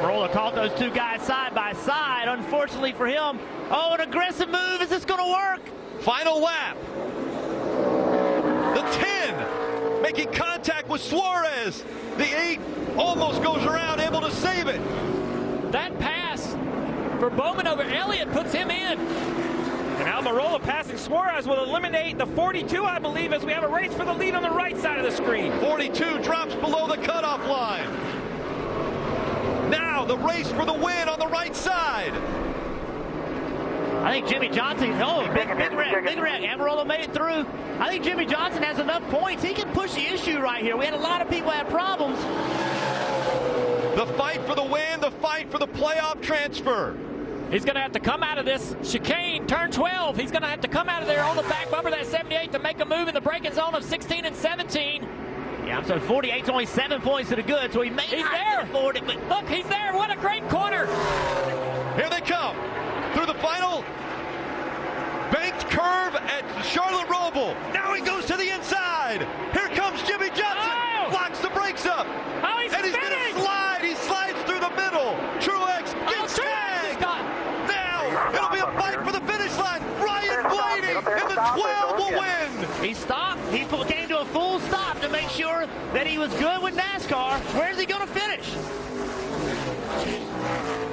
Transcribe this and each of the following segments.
Almirola caught those two guys side by side. Unfortunately for him, oh, an aggressive move. Is this going to work? Final lap. The 10 making contact with Suarez. The 8 almost goes around, able to save it. That pass for Bowman over Elliott puts him in. And Almirola passing Suarez will eliminate the 42, I believe, as we have a race for the lead on the right side of the screen. 42 drops below the cutoff line. Now the race for the win on the right side. I think Jimmy Johnson, big wreck. Almirola made it through. I think Jimmy Johnson has enough points. He can push the issue right here. We had a lot of people have problems. The fight for the win, the fight for the playoff transfer. He's going to have to come out of this chicane, turn 12. He's going to have to come out of there on the back bumper, that 78, to make a move in the braking zone of 16 and 17. Yeah, so 48's only 7 points to the good, so he may not afford it. But look, he's there. What a great corner. Here they come through the final banked curve at Charlotte Roval. Now he goes to the inside. Here comes Jimmy Johnson. Oh! Locks the brakes up. Oh, he's and he's going to slide. He slides through the middle. Truex gets tagged. Now it'll be a fight for the finish line. Ryan Blaney in the 12 will win. He stopped. He came to a full stop to make sure that he was good with NASCAR. Where's he going to finish?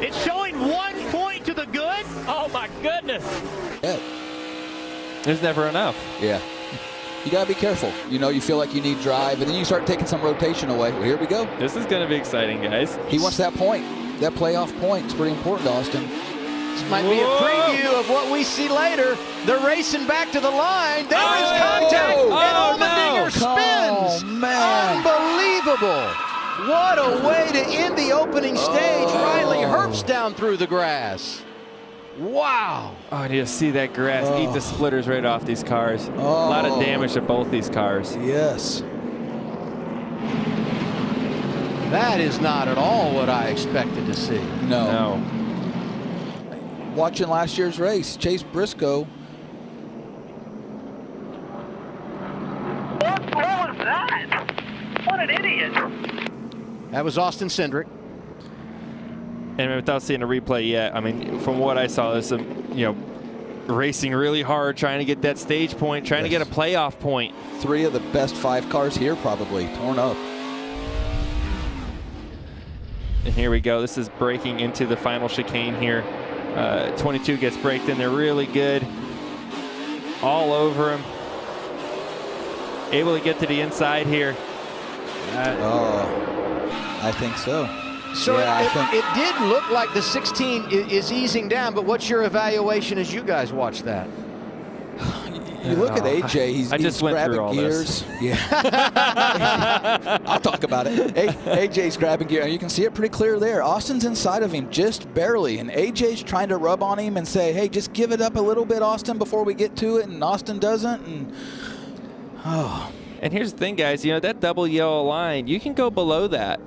It's showing 1 point to the good. Oh, my goodness. Yeah. There's never enough. Yeah. You got to be careful. You know, you feel like you need drive, and then you start taking some rotation away. Well, here we go. This is going to be exciting, guys. He wants that point. That playoff point. It's pretty important to Austin. This might be a preview of what we see later. They're racing back to the line. There is contact, and Allmendinger spins. Oh, man. Unbelievable. What a way to end the opening stage. Riley Herbst down through the grass. Wow. Oh, you see that grass eat the splitters right off these cars. A lot of damage to both these cars. Yes. That is not at all what I expected to see. No. Watching last year's race, Chase Briscoe. What was that? What an idiot. That was Austin Cindric. And without seeing a replay yet, I mean, from what I saw, this, racing really hard, trying to get that stage point, trying to get a playoff point. 3 of the best 5 cars here, probably torn up. And here we go. This is breaking into the final chicane here. 22 gets braked in there really good. All over him. Able to get to the inside here. I think so. So yeah, it did look like the 16 is easing down, but what's your evaluation as you guys watch that? You look at AJ, he's grabbing gears. Yeah. I'll talk about it. AJ's grabbing gear, and you can see it pretty clear there. Austin's inside of him just barely, and AJ's trying to rub on him and say, hey, just give it up a little bit, Austin, before we get to it, and Austin doesn't. And And here's the thing, guys, that double yellow line, you can go below that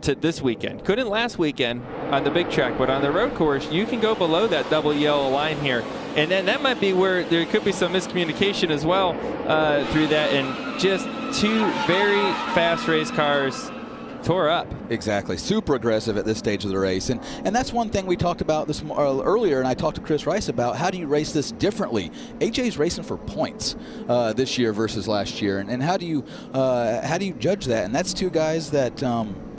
to this weekend. Couldn't last weekend on the big track, but on the road course, you can go below that double yellow line here. And then that might be where there could be some miscommunication as well through that. And just 2 very fast race cars tore up. Exactly. Super aggressive at this stage of the race. And that's one thing we talked about this earlier, and I talked to Chris Rice about how do you race this differently. AJ's racing for points this year versus last year. And how do you judge that? And that's 2 guys that